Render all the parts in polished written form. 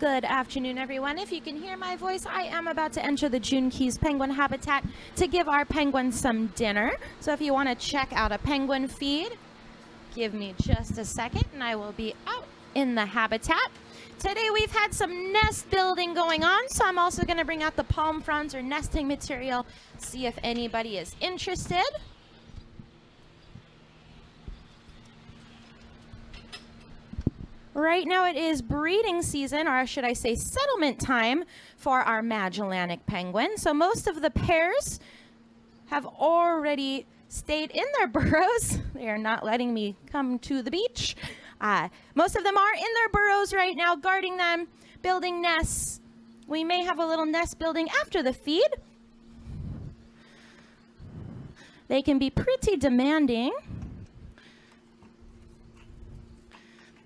Good afternoon, everyone. If you can hear my voice, I am about to enter the June Keys penguin habitat to give our penguins some dinner. So if you want to check out a penguin feed, give me just a second and I will be out in the habitat. Today we've had some nest building going on, so I'm also going to bring out the palm fronds or nesting material, see if anybody is interested. Right now it is breeding season, or should I say settlement time, for our Magellanic penguin. So most of the pairs have already stayed in their burrows. They are not letting me come to the beach. Most of them are in their burrows right now, guarding them, building nests. We may have a little nest building after the feed. They can be pretty demanding,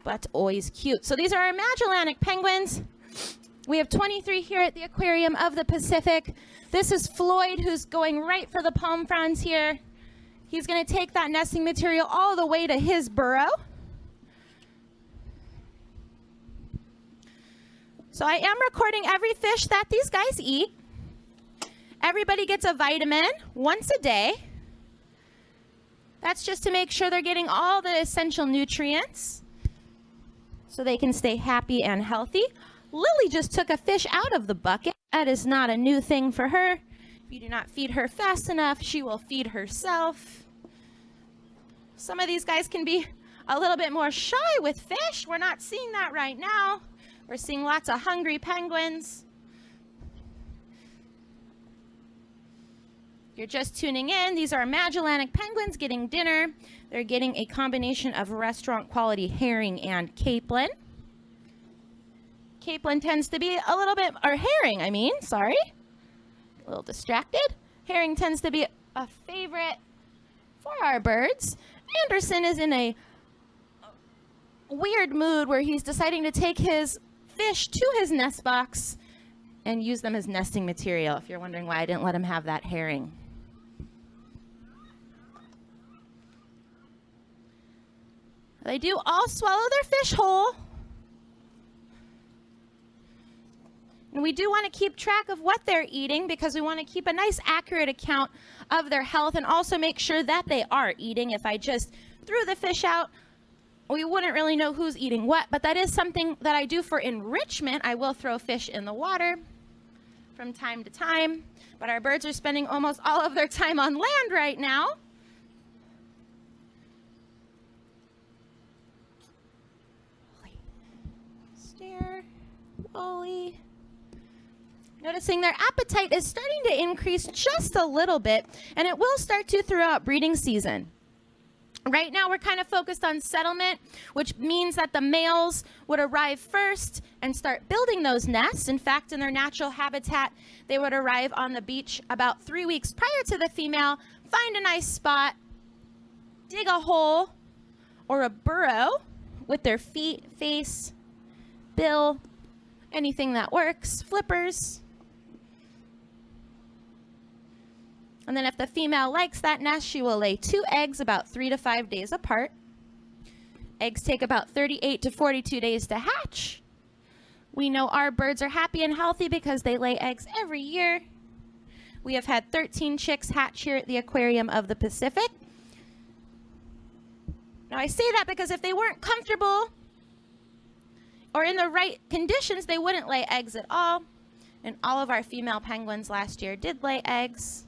but always cute. So these are our Magellanic penguins. We have 23 here at the Aquarium of the Pacific. This is Floyd, who's going right for the palm fronds here. He's going to take that nesting material all the way to his burrow. So I am recording every fish that these guys eat. Everybody gets a vitamin once a day. That's just to make sure they're getting all the essential nutrients so they can stay happy and healthy. Lily just took a fish out of the bucket. That is not a new thing for her. If you do not feed her fast enough, she will feed herself. Some of these guys can be a little bit more shy with fish. We're not seeing that right now. We're seeing lots of hungry penguins. You're just tuning in. These are Magellanic penguins getting dinner. They're getting a combination of restaurant quality herring and capelin. Capelin tends to be a little bit, or herring, I mean, sorry. A little distracted. Herring tends to be a favorite for our birds. Anderson is in a weird mood where he's deciding to take his fish to his nest box and use them as nesting material, if you're wondering why I didn't let him have that herring. They do all swallow their fish whole. And we do want to keep track of what they're eating because we want to keep a nice accurate account of their health and also make sure that they are eating. If I just threw the fish out, we wouldn't really know who's eating what, but that is something that I do for enrichment. I will throw fish in the water from time to time, but our birds are spending almost all of their time on land right now. Stare, Wally. Noticing their appetite is starting to increase just a little bit, and it will start to throughout breeding season. Right now, we're kind of focused on settlement, which means that the males would arrive first and start building those nests. In fact, in their natural habitat, they would arrive on the beach about 3 weeks prior to the female, find a nice spot, dig a hole or a burrow with their feet, face, bill, anything that works, flippers. And then if the female likes that nest, she will lay 2 eggs about 3 to 5 days apart. Eggs take about 38 to 42 days to hatch. We know our birds are happy and healthy because they lay eggs every year. We have had 13 chicks hatch here at the Aquarium of the Pacific. Now I say that because if they weren't comfortable or in the right conditions, they wouldn't lay eggs at all. And all of our female penguins last year did lay eggs.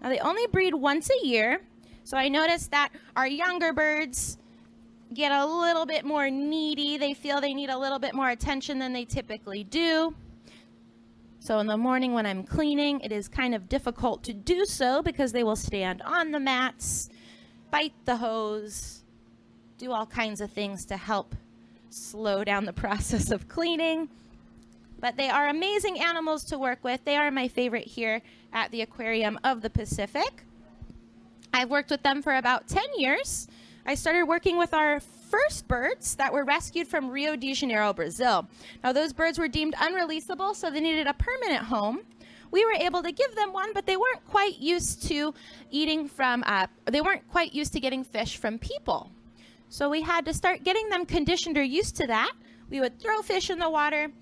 Now they only breed once a year, so I noticed that our younger birds get a little bit more needy. They feel they need a little bit more attention than they typically do. So in the morning when I'm cleaning, it is kind of difficult to do so because they will stand on the mats, bite the hose, do all kinds of things to help slow down the process of cleaning. But they are amazing animals to work with. They are my favorite here at the Aquarium of the Pacific. I've worked with them for about 10 years. I started working with our first birds that were rescued from Rio de Janeiro, Brazil. Now those birds were deemed unreleasable, so they needed a permanent home. we were able to give them one, but they weren't quite used to eating from, they weren't quite used to getting fish from people. So we had to start getting them conditioned or used to that. We would throw fish in the water,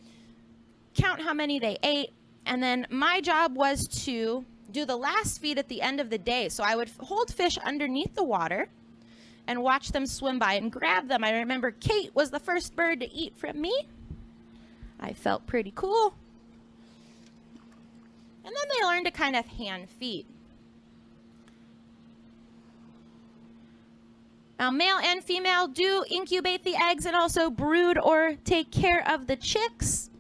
count how many they ate, and then my job was to do the last feed at the end of the day. So I would hold fish underneath the water and watch them swim by and grab them. I remember Kate was the first bird to eat from me. I felt pretty cool. And then they learned to kind of hand feed. Now, male and female do incubate the eggs and also brood or take care of the chicks.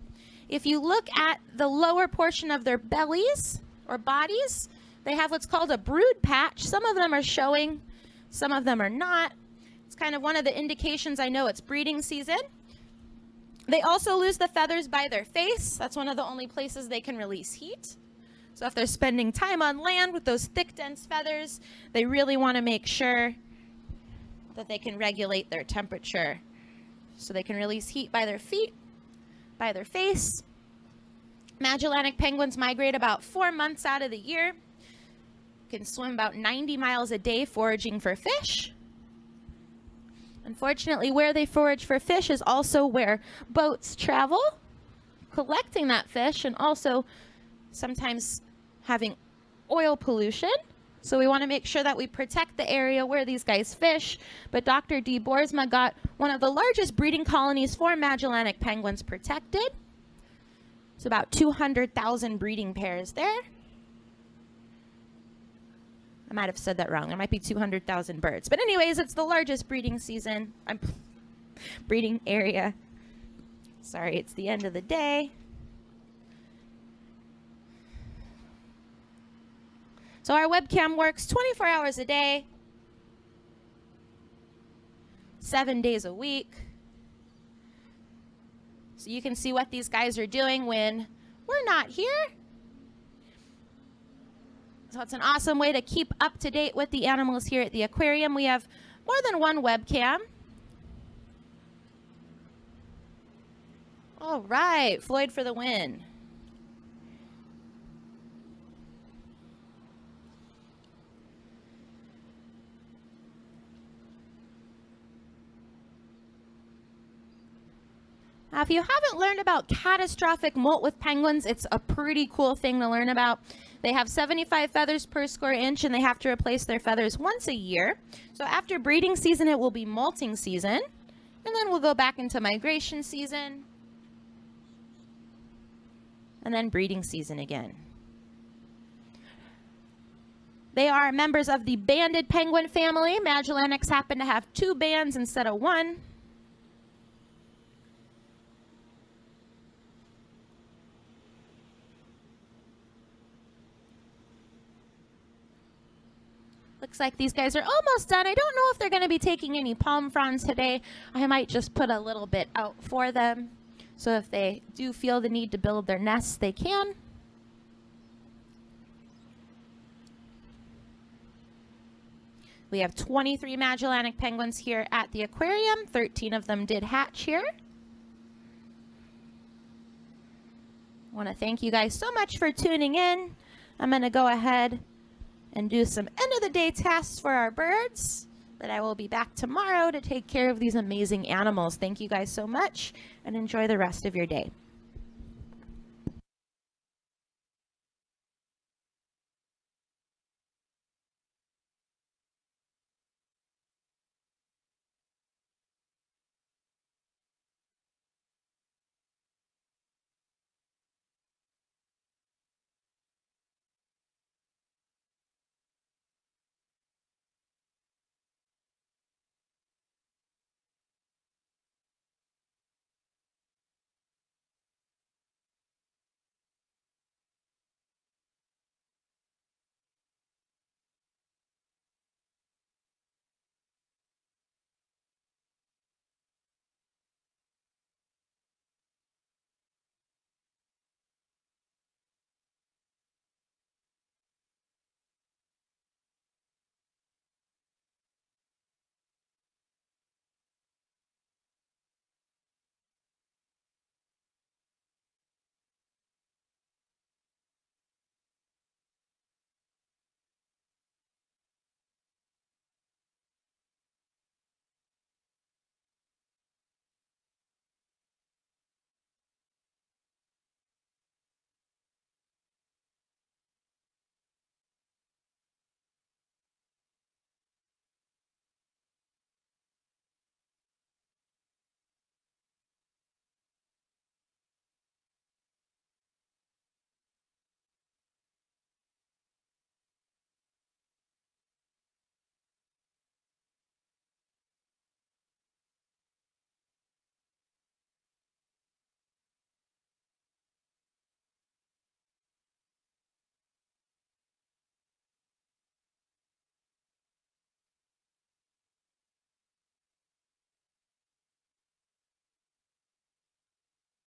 If you look at the lower portion of their bellies or bodies, they have what's called a brood patch. Some of them are showing, some of them are not. It's kind of one of the indications I know it's breeding season. They also lose the feathers by their face. That's one of the only places they can release heat. So if they're spending time on land with those thick, dense feathers, they really want to make sure that they can regulate their temperature. So they can release heat by their feet, by their face. Magellanic penguins migrate about 4 months out of the year. Can swim about 90 miles a day foraging for fish. Unfortunately, where they forage for fish is also where boats travel, collecting that fish, and also sometimes having oil pollution. So we want to make sure that we protect the area where these guys fish. But Dr. D. Boersma got one of the largest breeding colonies for Magellanic penguins protected. It's about 200,000 breeding pairs there. I might have said that wrong. There might be 200,000 birds. But anyways, it's the largest breeding season. Breeding area. Sorry, it's the end of the day. So our webcam works 24 hours a day, 7 days a week. So you can see what these guys are doing when we're not here. So it's an awesome way to keep up to date with the animals here at the aquarium. We have more than one webcam. All right, Floyd for the win. Now, if you haven't learned about catastrophic molt with penguins, it's a pretty cool thing to learn about. They have 75 feathers per square inch, and they have to replace their feathers once a year. So after breeding season, it will be molting season, and then we'll go back into migration season, and then breeding season again. They are members of the banded penguin family. Magellanics happen to have 2 bands instead of 1. Looks like these guys are almost done. I don't know if they're going to be taking any palm fronds today. I might just put a little bit out for them. So if they do feel the need to build their nests, they can. We have 23 Magellanic penguins here at the aquarium. 13 of them did hatch here. I want to thank you guys so much for tuning in. I'm going to go ahead and do some end of the day tasks for our birds, but I will be back tomorrow to take care of these amazing animals. Thank you guys so much, and enjoy the rest of your day.